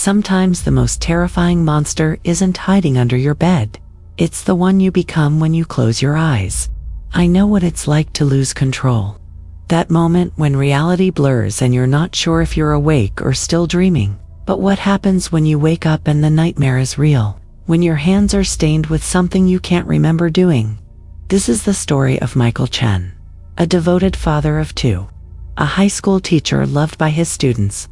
Sometimes the most terrifying monster isn't hiding under your bed. It's the one you become when you close your eyes. I know what it's like to lose control. That moment when reality blurs and you're not sure if you're awake or still dreaming. But what happens when you wake up and the nightmare is real? When your hands are stained with something you can't remember doing? This is the story of Michael Chen, a devoted father of two, a high school teacher loved by his students,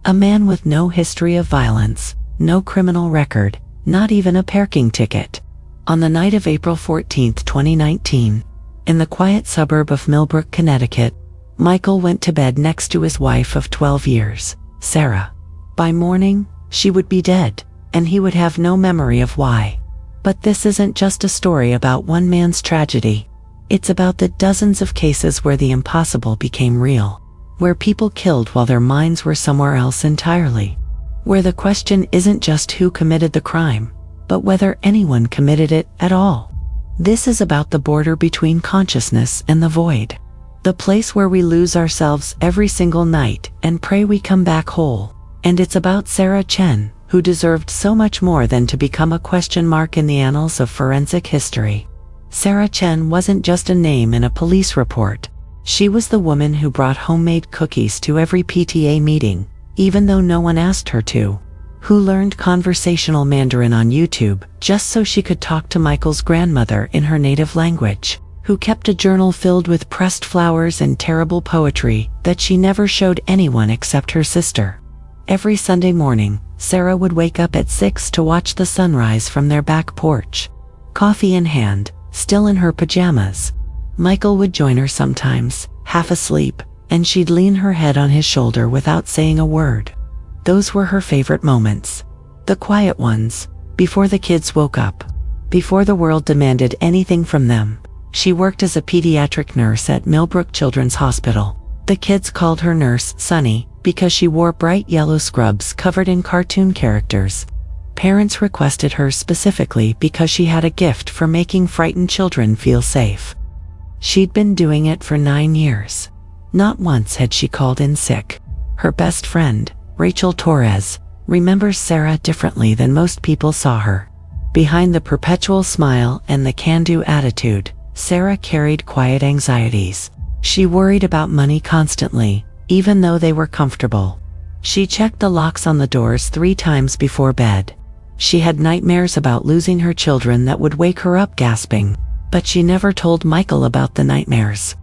a man with no history of violence, no criminal record, not even a parking ticket. On the night of April 14, 2019, in the quiet suburb of Millbrook, Connecticut, Michael went to bed next to his wife of 12 years, Sarah. By morning, she would be dead, and he would have no memory of why. But this isn't just a story about one man's tragedy. It's about the dozens of cases where the impossible became real, where people killed while their minds were somewhere else entirely, where the question isn't just who committed the crime, but whether anyone committed it at all. This is about the border between consciousness and the void, the place where we lose ourselves every single night and pray we come back whole. And it's about Sarah Chen, who deserved so much more than to become a question mark in the annals of forensic history. Sarah Chen wasn't just a name in a police report. She was the woman who brought homemade cookies to every PTA meeting, even though no one asked her to, who learned conversational Mandarin on YouTube just so she could talk to Michael's grandmother in her native language, who kept a journal filled with pressed flowers and terrible poetry that she never showed anyone except her sister. Every Sunday morning, Sarah would wake up at 6 to watch the sunrise from their back porch, coffee in hand, still in her pajamas. Michael would join her sometimes, half asleep, and she'd lean her head on his shoulder without saying a word. Those were her favorite moments. The quiet ones, before the kids woke up, before the world demanded anything from them. She worked as a pediatric nurse at Millbrook Children's Hospital. The kids called her Nurse Sunny because she wore bright yellow scrubs covered in cartoon characters. Parents requested her specifically because she had a gift for making frightened children feel safe. She'd been doing it for 9 years. Not once had she called in sick. Her best friend, Rachel Torres, remembers Sarah differently than most people saw her. Behind the perpetual smile and the can-do attitude, Sarah carried quiet anxieties. She worried about money constantly, even though they were comfortable. She checked the locks on the doors 3 times before bed. She had nightmares about losing her children that would wake her up gasping, but she never told Michael about the nightmares.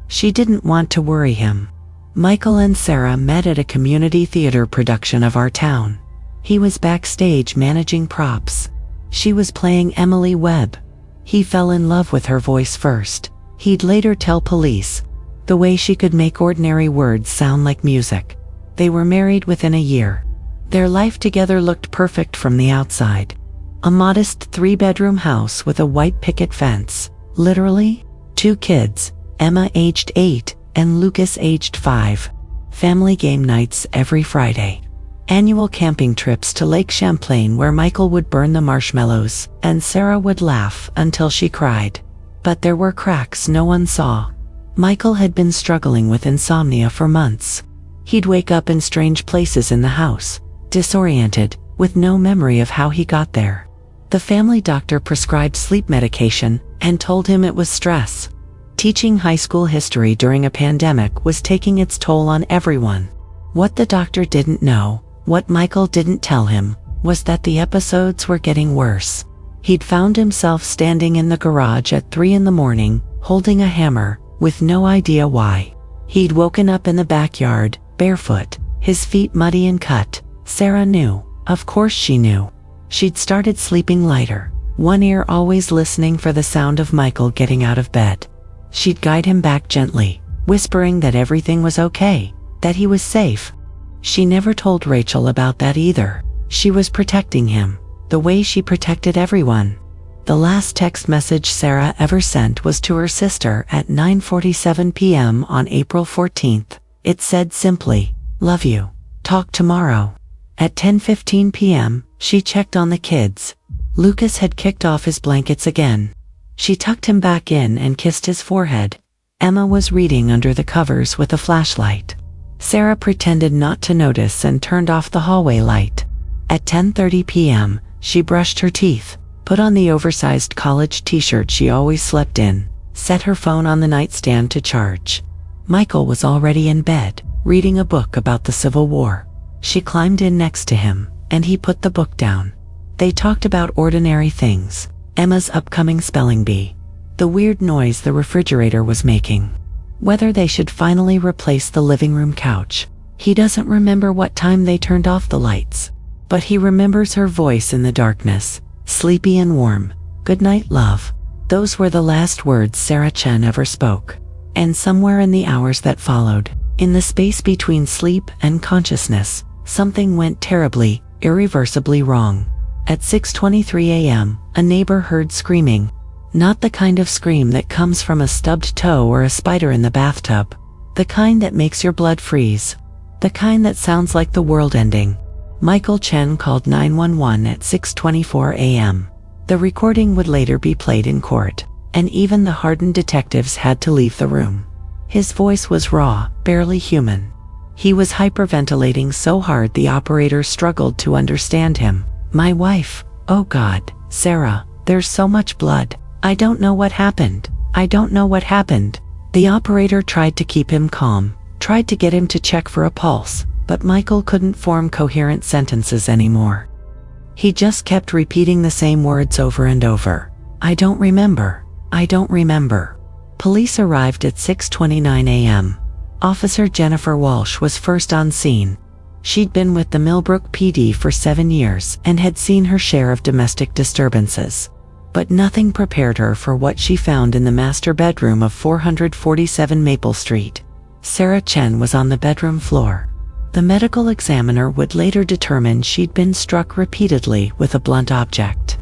She didn't want to worry him. Michael and Sarah met at a community theater production of Our Town. He was backstage managing props. She was playing Emily Webb. He fell in love with her voice first. He'd later tell police, the way she could make ordinary words sound like music. They were married within a year. Their life together looked perfect from the outside. A modest 3-bedroom house with a white picket fence. Literally, 2 kids, Emma aged 8 and Lucas aged 5. Family game nights every Friday. Annual camping trips to Lake Champlain where Michael would burn the marshmallows and Sarah would laugh until she cried. But there were cracks no one saw. Michael had been struggling with insomnia for months. He'd wake up in strange places in the house, disoriented, with no memory of how he got there. The family doctor prescribed sleep medication and told him it was stress. Teaching high school history during a pandemic was taking its toll on everyone. What the doctor didn't know, what Michael didn't tell him, was that the episodes were getting worse. He'd found himself standing in the garage at 3 in the morning, holding a hammer, with no idea why. He'd woken up in the backyard, barefoot, his feet muddy and cut. Sarah knew. Of course she knew. She'd started sleeping lighter, one ear always listening for the sound of Michael getting out of bed. She'd guide him back gently, whispering that everything was okay, that he was safe. She never told Rachel about that either. She was protecting him, the way she protected everyone. The last text message Sarah ever sent was to her sister at 9:47 p.m. on April 14th. It said simply, "Love you. Talk tomorrow." At 10:15 p.m., she checked on the kids. Lucas had kicked off his blankets again. She tucked him back in and kissed his forehead. Emma was reading under the covers with a flashlight. Sarah pretended not to notice and turned off the hallway light. At 10:30 p.m., she brushed her teeth, put on the oversized college t-shirt she always slept in, set her phone on the nightstand to charge. Michael was already in bed, reading a book about the Civil War. She climbed in next to him, and he put the book down. They talked about ordinary things, Emma's upcoming spelling bee, the weird noise the refrigerator was making, whether they should finally replace the living room couch. He doesn't remember what time they turned off the lights, but he remembers her voice in the darkness, sleepy and warm. "Good night, love." Those were the last words Sarah Chen ever spoke. And somewhere in the hours that followed, in the space between sleep and consciousness, something went terribly, irreversibly wrong. At 6:23 a.m., a neighbor heard screaming. Not the kind of scream that comes from a stubbed toe or a spider in the bathtub. The kind that makes your blood freeze. The kind that sounds like the world ending. Michael Chen called 911 at 6:24 a.m. The recording would later be played in court, and even the hardened detectives had to leave the room. His voice was raw, barely human. He was hyperventilating so hard the operator struggled to understand him. "My wife, oh God, Sarah, there's so much blood. I don't know what happened. I don't know what happened." The operator tried to keep him calm, tried to get him to check for a pulse, but Michael couldn't form coherent sentences anymore. He just kept repeating the same words over and over. "I don't remember. I don't remember." Police arrived at 6:29 a.m. Officer Jennifer Walsh was first on scene. She'd been with the Millbrook PD for 7 years and had seen her share of domestic disturbances. But nothing prepared her for what she found in the master bedroom of 447 Maple Street. Sarah Chen was on the bedroom floor. The medical examiner would later determine she'd been struck repeatedly with a blunt object.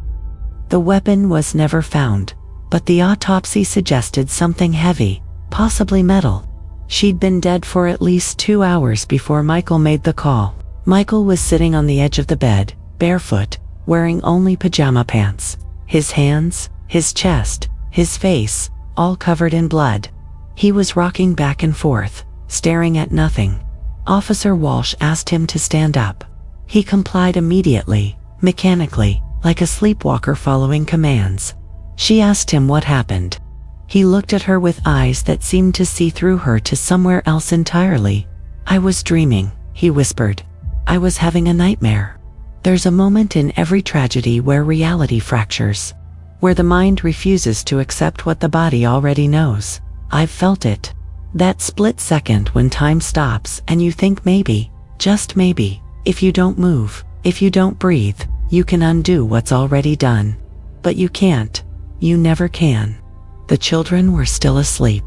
The weapon was never found, but the autopsy suggested something heavy, possibly metal. She'd been dead for at least 2 hours before Michael made the call. Michael was sitting on the edge of the bed, barefoot, wearing only pajama pants. His hands, his chest, his face, all covered in blood. He was rocking back and forth, staring at nothing. Officer Walsh asked him to stand up. He complied immediately, mechanically, like a sleepwalker following commands. She asked him what happened. He looked at her with eyes that seemed to see through her to somewhere else entirely. "I was dreaming," he whispered. "I was having a nightmare." There's a moment in every tragedy where reality fractures, where the mind refuses to accept what the body already knows. I've felt it. That split second when time stops and you think maybe, just maybe, if you don't move, if you don't breathe, you can undo what's already done. But you can't. You never can. The children were still asleep.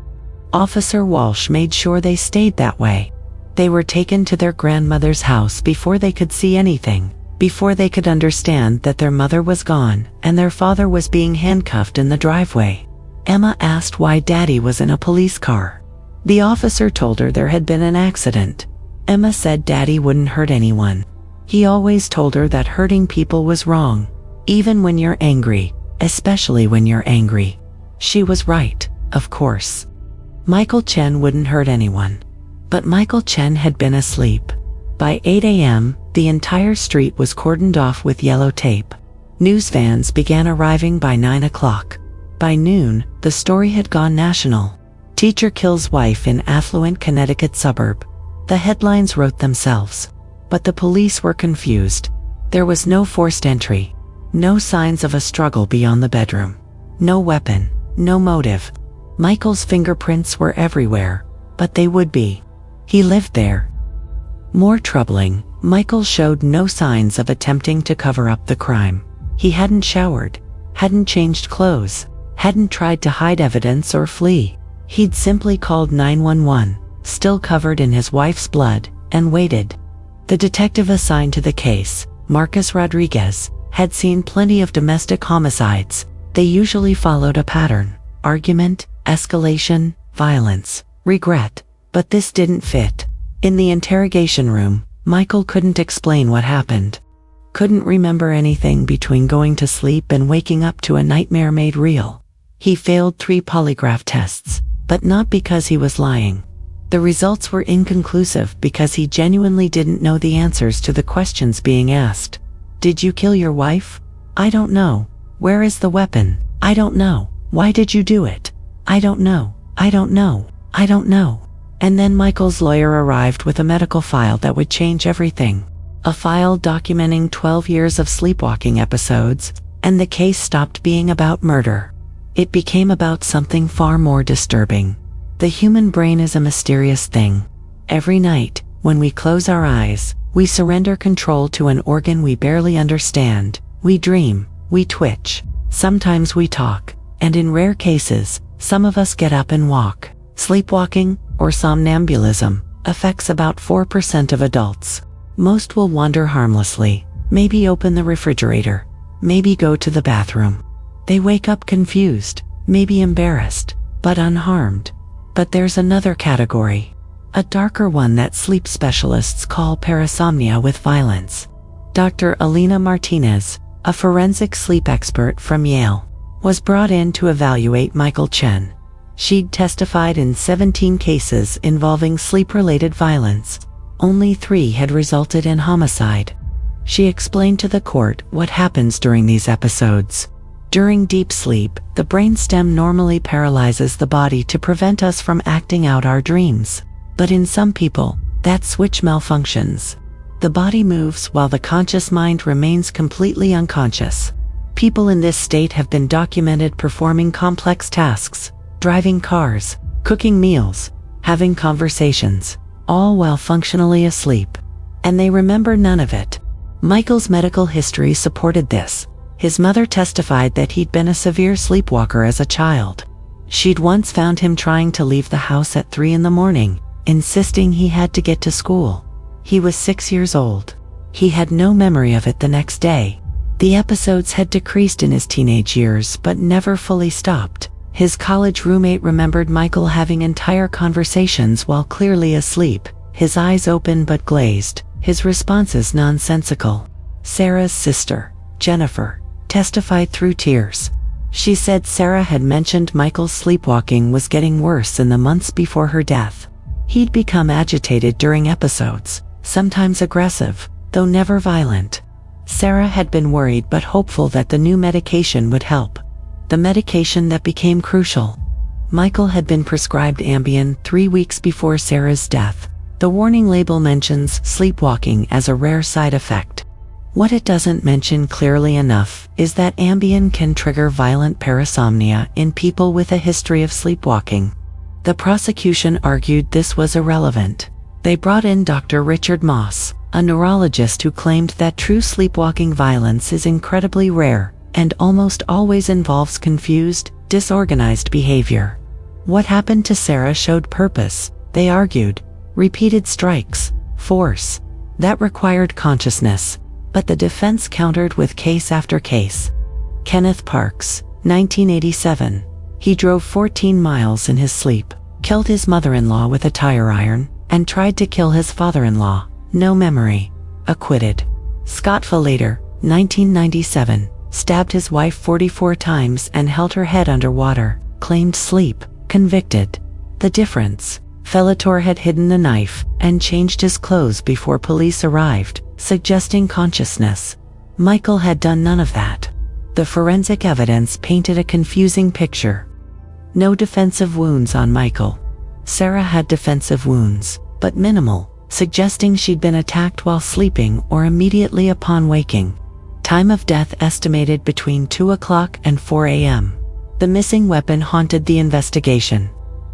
Officer Walsh made sure they stayed that way. They were taken to their grandmother's house before they could see anything, before they could understand that their mother was gone and their father was being handcuffed in the driveway. Emma asked why Daddy was in a police car. The officer told her there had been an accident. Emma said Daddy wouldn't hurt anyone. He always told her that hurting people was wrong, even when you're angry, especially when you're angry. She was right, of course. Michael Chen wouldn't hurt anyone. But Michael Chen had been asleep. By 8 a.m., the entire street was cordoned off with yellow tape. News vans began arriving by 9 o'clock. By noon, the story had gone national. Teacher kills wife in affluent Connecticut suburb. The headlines wrote themselves. But the police were confused. There was no forced entry. No signs of a struggle beyond the bedroom. No weapon. No motive. Michael's fingerprints were everywhere, but they would be. He lived there. More troubling, Michael showed no signs of attempting to cover up the crime. He hadn't showered, hadn't changed clothes, hadn't tried to hide evidence or flee. He'd simply called 911, still covered in his wife's blood, and waited. The detective assigned to the case, Marcus Rodriguez, had seen plenty of domestic homicides. They usually followed a pattern: argument, escalation, violence, regret. But this didn't fit. In the interrogation room, Michael couldn't explain what happened. Couldn't remember anything between going to sleep and waking up to a nightmare made real. He failed 3 polygraph tests, but not because he was lying. The results were inconclusive because he genuinely didn't know the answers to the questions being asked. Did you kill your wife? I don't know. Where is the weapon? I don't know. Why did you do it? I don't know. I don't know. I don't know. And then Michael's lawyer arrived with a medical file that would change everything. A file documenting 12 years of sleepwalking episodes, and the case stopped being about murder. It became about something far more disturbing. The human brain is a mysterious thing. Every night, when we close our eyes, we surrender control to an organ we barely understand. We dream, we twitch, sometimes we talk, and in rare cases, some of us get up and walk. Sleepwalking, or somnambulism, affects about 4% of adults. Most will wander harmlessly, maybe open the refrigerator, maybe go to the bathroom. They wake up confused, maybe embarrassed, but unharmed. But there's another category. A darker one that sleep specialists call parasomnia with violence. Dr. Alina Martinez, a forensic sleep expert from Yale, was brought in to evaluate Michael Chen. She'd testified in 17 cases involving sleep-related violence. Only 3 had resulted in homicide. She explained to the court what happens during these episodes. During deep sleep, the brainstem normally paralyzes the body to prevent us from acting out our dreams. But in some people, that switch malfunctions. The body moves while the conscious mind remains completely unconscious. People in this state have been documented performing complex tasks, driving cars, cooking meals, having conversations, all while functionally asleep. And they remember none of it. Michael's medical history supported this. His mother testified that he'd been a severe sleepwalker as a child. She'd once found him trying to leave the house at 3 in the morning, insisting he had to get to school. He was 6 years old. He had no memory of it the next day. The episodes had decreased in his teenage years but never fully stopped. His college roommate remembered Michael having entire conversations while clearly asleep, his eyes open but glazed, his responses nonsensical. Sarah's sister, Jennifer, testified through tears. She said Sarah had mentioned Michael's sleepwalking was getting worse in the months before her death. He'd become agitated during episodes, sometimes aggressive, though never violent. Sarah had been worried but hopeful that the new medication would help. The medication that became crucial. Michael had been prescribed Ambien 3 weeks before Sarah's death. The warning label mentions sleepwalking as a rare side effect. What it doesn't mention clearly enough is that Ambien can trigger violent parasomnia in people with a history of sleepwalking. The prosecution argued this was irrelevant. They brought in Dr. Richard Moss, a neurologist who claimed that true sleepwalking violence is incredibly rare and almost always involves confused, disorganized behavior. What happened to Sarah showed purpose, they argued. Repeated strikes, force. That required consciousness. But the defense countered with case after case. Kenneth Parks, 1987. He drove 14 miles in his sleep, killed his mother-in-law with a tire iron, and tried to kill his father-in-law. No memory. Acquitted. Scott Falater, 1997. Stabbed his wife 44 times and held her head underwater. Claimed sleep. Convicted. The difference. Falater had hidden the knife and changed his clothes before police arrived, suggesting consciousness. Michael had done none of that. The forensic evidence painted a confusing picture. No defensive wounds on Michael. Sarah had defensive wounds, but minimal, suggesting she'd been attacked while sleeping or immediately upon waking. Time of death estimated between 2 o'clock and 4 a.m. The missing weapon haunted the investigation.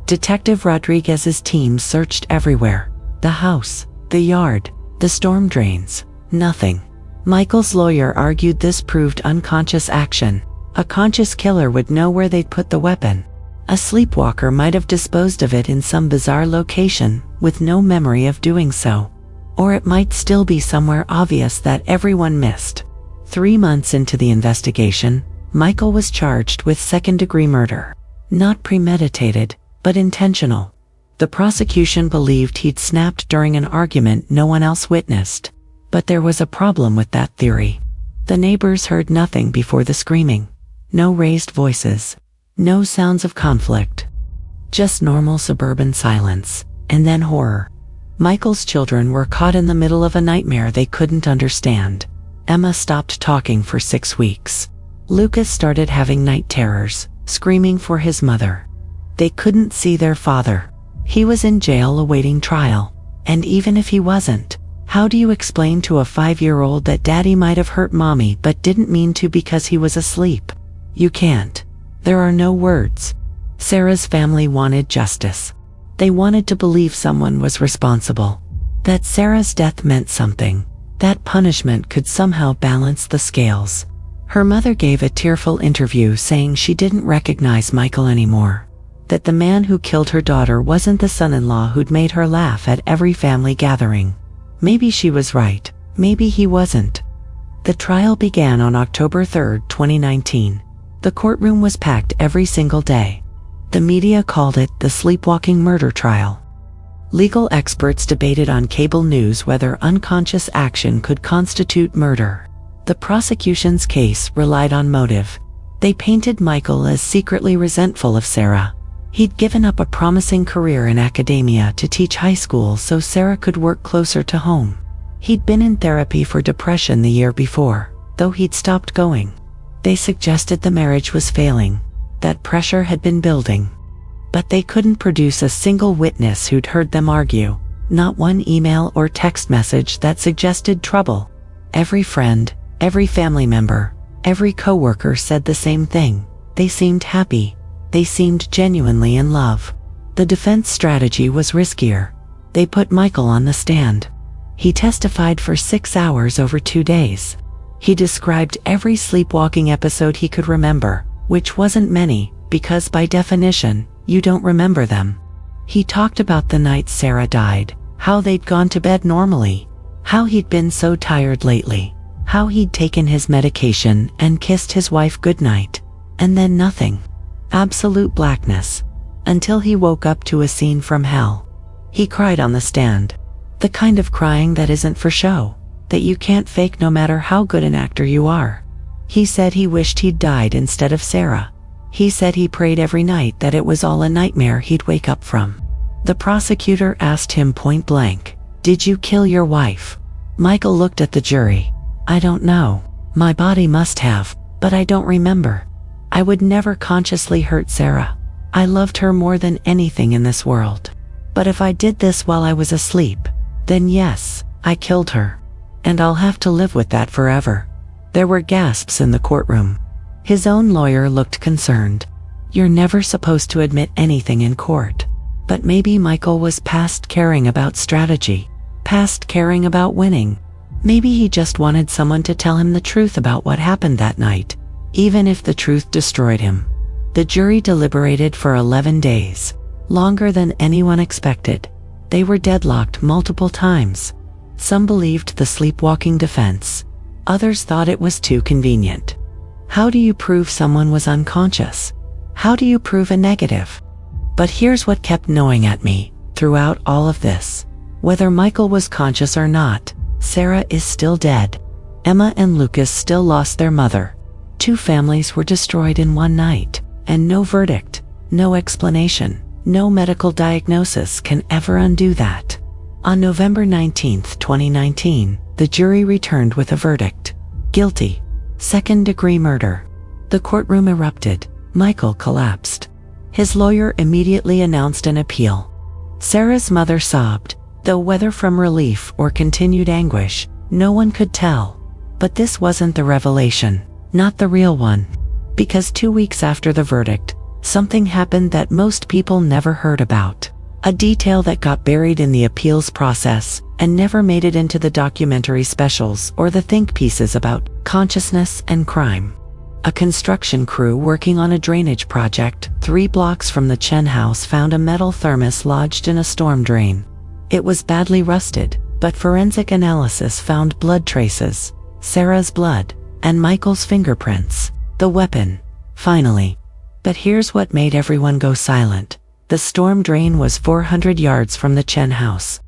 Detective Rodriguez's team searched everywhere. The house, the yard, the storm drains. Nothing. Michael's lawyer argued this proved unconscious action. A conscious killer would know where they'd put the weapon. A sleepwalker might have disposed of it in some bizarre location, with no memory of doing so. Or it might still be somewhere obvious that everyone missed. 3 months into the investigation, Michael was charged with second-degree murder. Not premeditated, but intentional. The prosecution believed he'd snapped during an argument no one else witnessed. But there was a problem with that theory. The neighbors heard nothing before the screaming. No raised voices. No sounds of conflict. Just normal suburban silence, and then horror. Michael's children were caught in the middle of a nightmare they couldn't understand. Emma stopped talking for 6 weeks. Lucas started having night terrors, screaming for his mother. They couldn't see their father. He was in jail awaiting trial. And even if he wasn't, how do you explain to a 5-year-old that daddy might have hurt mommy but didn't mean to because he was asleep? You can't. There are no words. Sarah's family wanted justice. They wanted to believe someone was responsible. That Sarah's death meant something. That punishment could somehow balance the scales. Her mother gave a tearful interview saying she didn't recognize Michael anymore. That the man who killed her daughter wasn't the son-in-law who'd made her laugh at every family gathering. Maybe she was right. Maybe he wasn't. The trial began on October 3, 2019. The courtroom was packed every single day. The media called it the sleepwalking murder trial. Legal experts debated on cable news whether unconscious action could constitute murder. The prosecution's case relied on motive. They painted Michael as secretly resentful of Sarah. He'd given up a promising career in academia to teach high school so Sarah could work closer to home. He'd been in therapy for depression the year before, though he'd stopped going. They suggested the marriage was failing, that pressure had been building. But they couldn't produce a single witness who'd heard them argue, not one email or text message that suggested trouble. Every friend, every family member, every coworker said the same thing. They seemed happy. They seemed genuinely in love. The defense strategy was riskier. They put Michael on the stand. He testified for 6 hours over 2 days. He described every sleepwalking episode he could remember, which wasn't many, because by definition, you don't remember them. He talked about the night Sarah died, how they'd gone to bed normally, how he'd been so tired lately, how he'd taken his medication and kissed his wife goodnight, and then nothing. Absolute blackness. Until he woke up to a scene from hell. He cried on the stand. The kind of crying that isn't for show, that you can't fake no matter how good an actor you are. He said he wished he'd died instead of Sarah. He said he prayed every night that it was all a nightmare he'd wake up from. The prosecutor asked him point blank, "Did you kill your wife?" Michael looked at the jury. "I don't know. My body must have, but I don't remember. I would never consciously hurt Sarah. I loved her more than anything in this world. But if I did this while I was asleep, then yes, I killed her. And I'll have to live with that forever." There were gasps in the courtroom. His own lawyer looked concerned. You're never supposed to admit anything in court. But maybe Michael was past caring about strategy, past caring about winning. Maybe he just wanted someone to tell him the truth about what happened that night, even if the truth destroyed him. The jury deliberated for 11 days, longer than anyone expected. They were deadlocked multiple times. Some believed the sleepwalking defense. Others thought it was too convenient. How do you prove someone was unconscious? How do you prove a negative? But here's what kept gnawing at me throughout all of this. Whether Michael was conscious or not, Sarah is still dead. Emma and Lucas still lost their mother. 2 families were destroyed in one night, and no verdict, no explanation, no medical diagnosis can ever undo that. On November 19, 2019, the jury returned with a verdict. Guilty. Second-degree murder. The courtroom erupted. Michael collapsed. His lawyer immediately announced an appeal. Sarah's mother sobbed, though whether from relief or continued anguish, no one could tell. But this wasn't the revelation, not the real one. Because 2 weeks after the verdict, something happened that most people never heard about. A detail that got buried in the appeals process and never made it into the documentary specials or the think pieces about consciousness and crime. A construction crew working on a drainage project 3 blocks from the Chen house found a metal thermos lodged in a storm drain. It was badly rusted, but forensic analysis found blood traces, Sarah's blood, and Michael's fingerprints. The weapon, finally. But here's what made everyone go silent. The storm drain was 400 yards from the Chen house.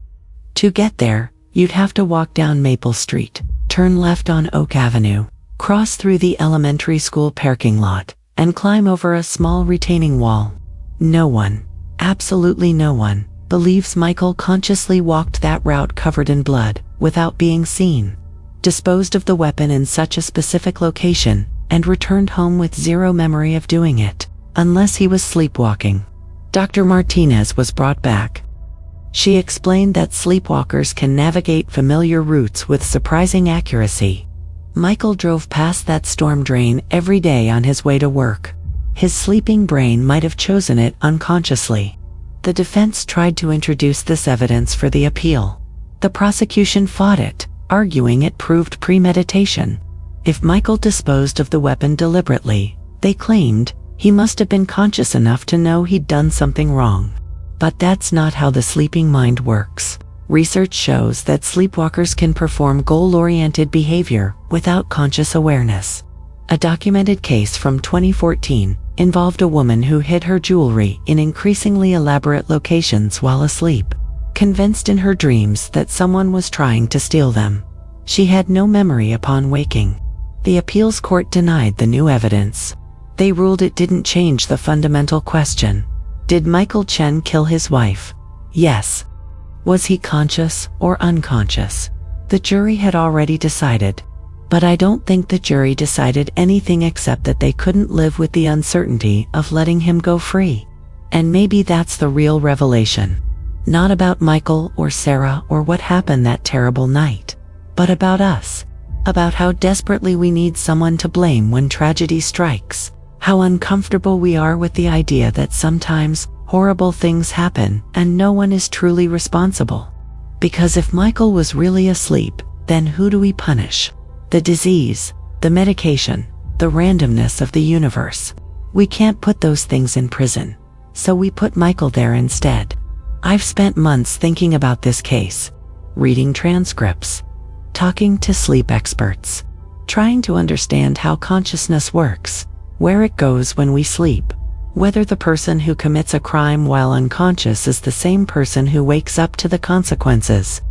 To get there, you'd have to walk down Maple Street, turn left on Oak Avenue, cross through the elementary school parking lot, and climb over a small retaining wall. No one, absolutely no one, believes Michael consciously walked that route covered in blood, without being seen. disposed of the weapon in such a specific location, and returned home with zero memory of doing it, unless he was sleepwalking. Dr. Martinez was brought back. She explained that sleepwalkers can navigate familiar routes with surprising accuracy. Michael drove past that storm drain every day on his way to work. His sleeping brain might have chosen it unconsciously. The defense tried to introduce this evidence for the appeal. The prosecution fought it, arguing it proved premeditation. If Michael disposed of the weapon deliberately, they claimed, he must have been conscious enough to know he'd done something wrong. But that's not how the sleeping mind works. Research shows that sleepwalkers can perform goal-oriented behavior without conscious awareness. A documented case from 2014 involved a woman who hid her jewelry in increasingly elaborate locations while asleep, convinced in her dreams that someone was trying to steal them. She had no memory upon waking. The appeals court denied the new evidence. They ruled it didn't change the fundamental question. Did Michael Chen kill his wife? Yes. Was he conscious or unconscious? The jury had already decided. But I don't think the jury decided anything except that they couldn't live with the uncertainty of letting him go free. And maybe that's the real revelation. Not about Michael or Sarah or what happened that terrible night, but about us. About how desperately we need someone to blame when tragedy strikes. How uncomfortable we are with the idea that sometimes horrible things happen and no one is truly responsible. Because if Michael was really asleep, then who do we punish? The disease, the medication, the randomness of the universe. We can't put those things in prison, so we put Michael there instead. I've spent months thinking about this case, reading transcripts, talking to sleep experts, trying to understand how consciousness works, where it goes when we sleep, whether the person who commits a crime while unconscious is the same person who wakes up to the consequences.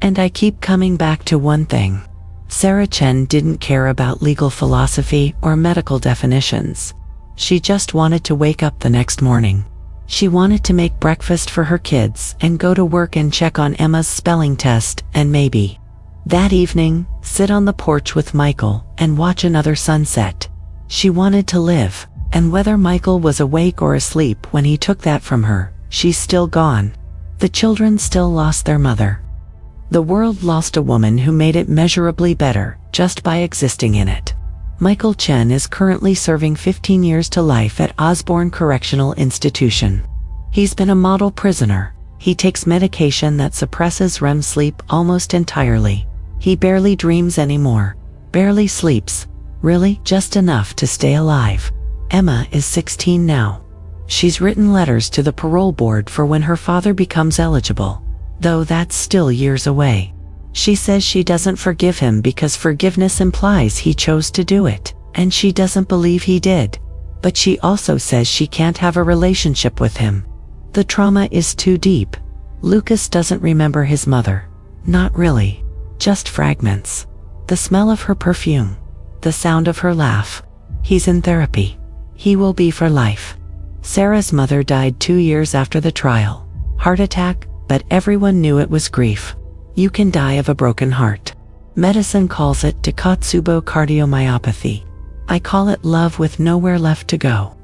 And I keep coming back to one thing. Sarah Chen didn't care about legal philosophy or medical definitions. She just wanted to wake up the next morning. She wanted to make breakfast for her kids and go to work and check on Emma's spelling test and maybe, that evening, sit on the porch with Michael and watch another sunset. She wanted to live, and whether Michael was awake or asleep when he took that from her, she's still gone. The children still lost their mother. The world lost a woman who made it measurably better just by existing in it. Michael Chen is currently serving 15 years to life at Osborne Correctional Institution. He's been a model prisoner. He takes medication that suppresses REM sleep almost entirely. He barely dreams anymore, barely sleeps, really just enough to stay alive. Emma is 16 now. She's written letters to the parole board for when her father becomes eligible, though that's still years away. She says she doesn't forgive him because forgiveness implies he chose to do it, and she doesn't believe he did. But she also says she can't have a relationship with him. The trauma is too deep. Lucas doesn't remember his mother. Not really. Just fragments. The smell of her perfume. The sound of her laugh. He's in therapy. He will be for life. Sarah's mother died 2 years after the trial. Heart attack, but everyone knew it was grief. You can die of a broken heart. Medicine calls it Takotsubo cardiomyopathy. I call it love with nowhere left to go.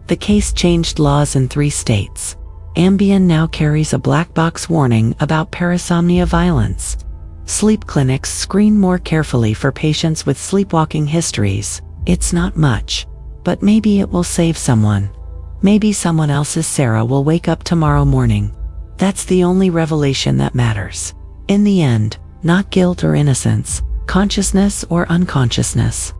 The case changed laws in 3 states. Ambien now carries a black box warning about parasomnia violence. Sleep clinics screen more carefully for patients with sleepwalking histories. It's not much, but maybe it will save someone. Maybe someone else's Sarah will wake up tomorrow morning. That's the only revelation that matters. In the end, not guilt or innocence, consciousness or unconsciousness.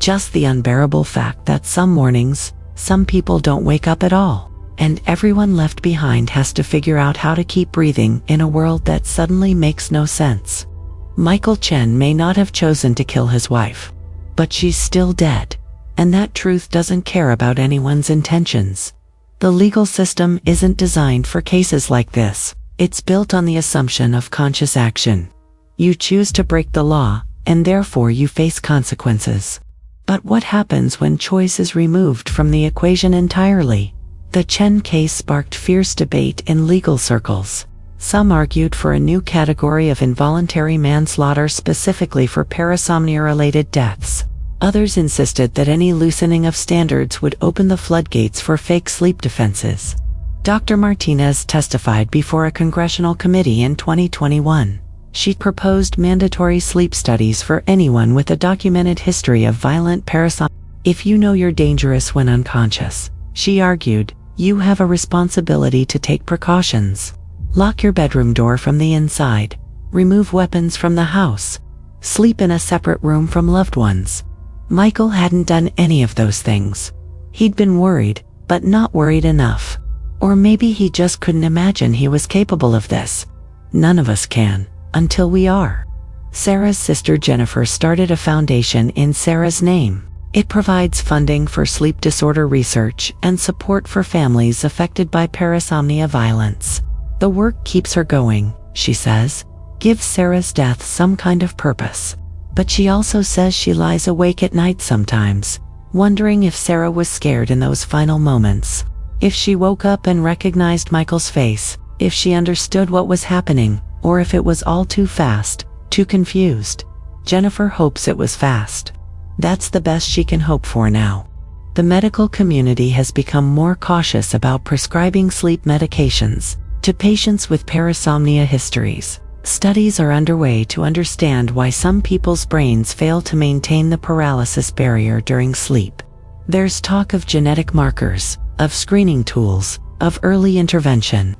Just the unbearable fact that some mornings, some people don't wake up at all, and everyone left behind has to figure out how to keep breathing in a world that suddenly makes no sense. Michael Chen may not have chosen to kill his wife, but she's still dead, and that truth doesn't care about anyone's intentions. The legal system isn't designed for cases like this. It's built on the assumption of conscious action. You choose to break the law, and therefore you face consequences. But what happens when choice is removed from the equation entirely? The Chen case sparked fierce debate in legal circles. Some argued for a new category of involuntary manslaughter specifically for parasomnia-related deaths. Others insisted that any loosening of standards would open the floodgates for fake sleep defenses. Dr. Martinez testified before a congressional committee in 2021. She proposed mandatory sleep studies for anyone with a documented history of violent parasomnia. If you know you're dangerous when unconscious, she argued, you have a responsibility to take precautions. Lock your bedroom door from the inside. Remove weapons from the house. Sleep in a separate room from loved ones. Michael hadn't done any of those things. He'd been worried, but not worried enough. Or maybe he just couldn't imagine he was capable of this. None of us can, until we are. Sarah's sister Jennifer started a foundation in Sarah's name. It provides funding for sleep disorder research and support for families affected by parasomnia violence. The work keeps her going, she says, gives Sarah's death some kind of purpose. But she also says she lies awake at night sometimes, wondering if Sarah was scared in those final moments. If she woke up and recognized Michael's face, if she understood what was happening, or if it was all too fast, too confused. Jennifer hopes it was fast. That's the best she can hope for now. The medical community has become more cautious about prescribing sleep medications to patients with parasomnia histories. Studies are underway to understand why some people's brains fail to maintain the paralysis barrier during sleep. There's talk of genetic markers, of screening tools, of early intervention.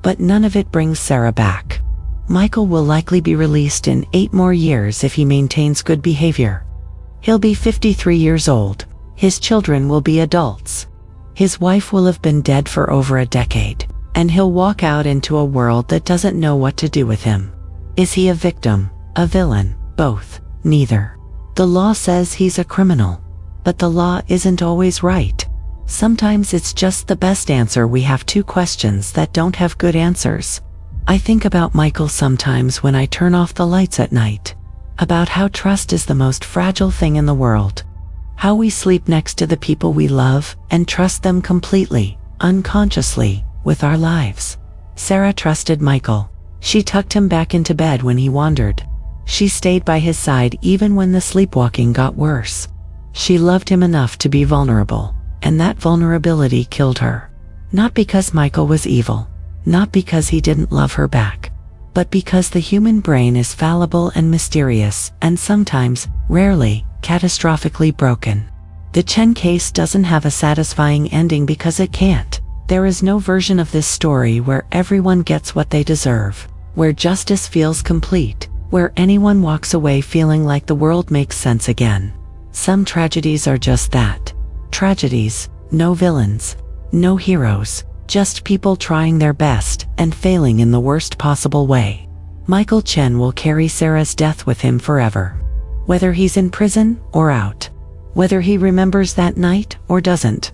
But none of it brings Sarah back. Michael will likely be released in 8 more years if he maintains good behavior. He'll be 53 years old. His children will be adults. His wife will have been dead for over a decade. And he'll walk out into a world that doesn't know what to do with him. Is he a victim, a villain, both? Neither. The law says he's a criminal. But the law isn't always right. Sometimes it's just the best answer. We have 2 questions that don't have good answers. I think about Michael sometimes when I turn off the lights at night. About how trust is the most fragile thing in the world. How we sleep next to the people we love and trust them completely, unconsciously, with our lives. Sarah trusted Michael. She tucked him back into bed when he wandered. She stayed by his side even when the sleepwalking got worse. She loved him enough to be vulnerable, and that vulnerability killed her. Not because Michael was evil, not because he didn't love her back, but because the human brain is fallible and mysterious, and sometimes, rarely, catastrophically broken. The Chen case doesn't have a satisfying ending because it can't. There is no version of this story where everyone gets what they deserve, where justice feels complete, where anyone walks away feeling like the world makes sense again. Some tragedies are just that. Tragedies, no villains, no heroes, just people trying their best and failing in the worst possible way. Michael Chen will carry Sarah's death with him forever. Whether he's in prison or out. Whether he remembers that night or doesn't.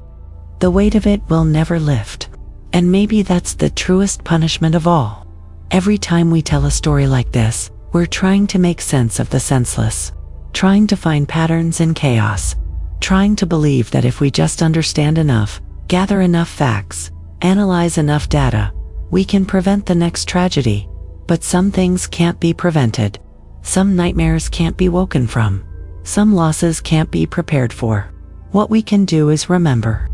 The weight of it will never lift. And maybe that's the truest punishment of all. Every time we tell a story like this, we're trying to make sense of the senseless. Trying to find patterns in chaos. Trying to believe that if we just understand enough, gather enough facts, analyze enough data, we can prevent the next tragedy. But some things can't be prevented. Some nightmares can't be woken from. Some losses can't be prepared for. What we can do is remember.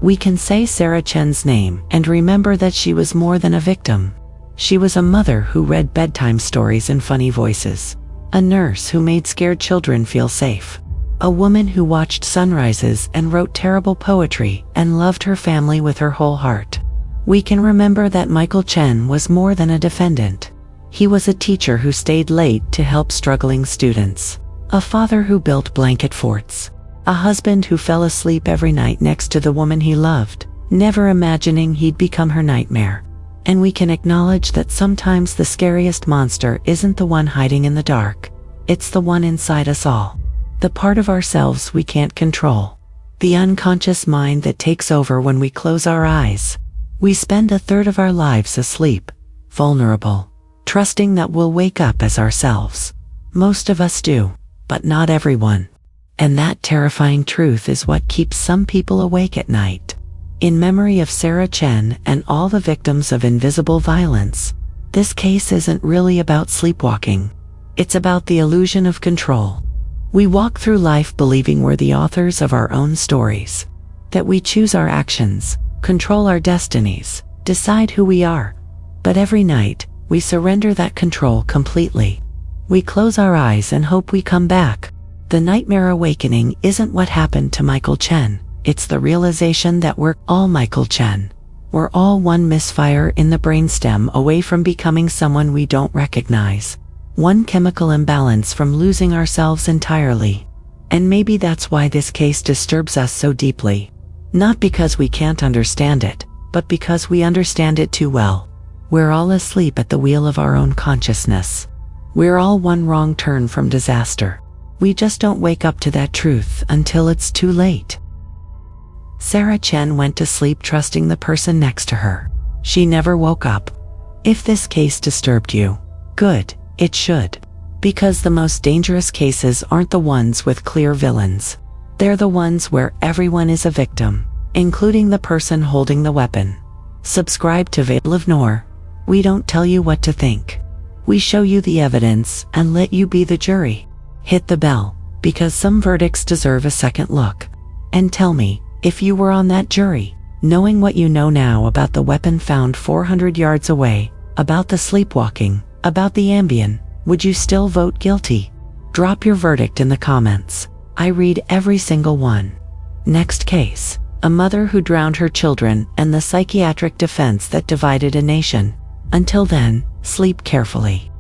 We can say Sarah Chen's name and remember that she was more than a victim. She was a mother who read bedtime stories in funny voices. A nurse who made scared children feel safe. A woman who watched sunrises and wrote terrible poetry and loved her family with her whole heart. We can remember that Michael Chen was more than a defendant. He was a teacher who stayed late to help struggling students. A father who built blanket forts. A husband who fell asleep every night next to the woman he loved, never imagining he'd become her nightmare. And we can acknowledge that sometimes the scariest monster isn't the one hiding in the dark. It's the one inside us all. The part of ourselves we can't control. The unconscious mind that takes over when we close our eyes. We spend a third of our lives asleep, vulnerable, trusting that we'll wake up as ourselves. Most of us do, but not everyone. And that terrifying truth is what keeps some people awake at night. In memory of Sarah Chen and all the victims of invisible violence, This case isn't really about sleepwalking. It's about the illusion of control. We walk through life believing we're the authors of our own stories, that we choose our actions, control our destinies, decide who we are. But every night, we surrender that control completely. We close our eyes and hope we come back. The nightmare awakening isn't what happened to Michael Chen. It's the realization that we're all Michael Chen. We're all one misfire in the brainstem away from becoming someone we don't recognize. One chemical imbalance from losing ourselves entirely. And maybe that's why this case disturbs us so deeply. Not because we can't understand it, but because we understand it too well. We're all asleep at the wheel of our own consciousness. We're all one wrong turn from disaster. We just don't wake up to that truth until it's too late. Sarah Chen went to sleep trusting the person next to her. She never woke up. If this case disturbed you, good, it should. Because the most dangerous cases aren't the ones with clear villains. They're the ones where everyone is a victim, including the person holding the weapon. Subscribe to VeilOfNoir. We don't tell you what to think. We show you the evidence and let you be the jury. Hit the bell, because some verdicts deserve a second look. And tell me, if you were on that jury, knowing what you know now about the weapon found 400 yards away, about the sleepwalking, about the Ambien, would you still vote guilty? Drop your verdict in the comments. I read every single one. Next case, a mother who drowned her children and the psychiatric defense that divided a nation. Until then, sleep carefully.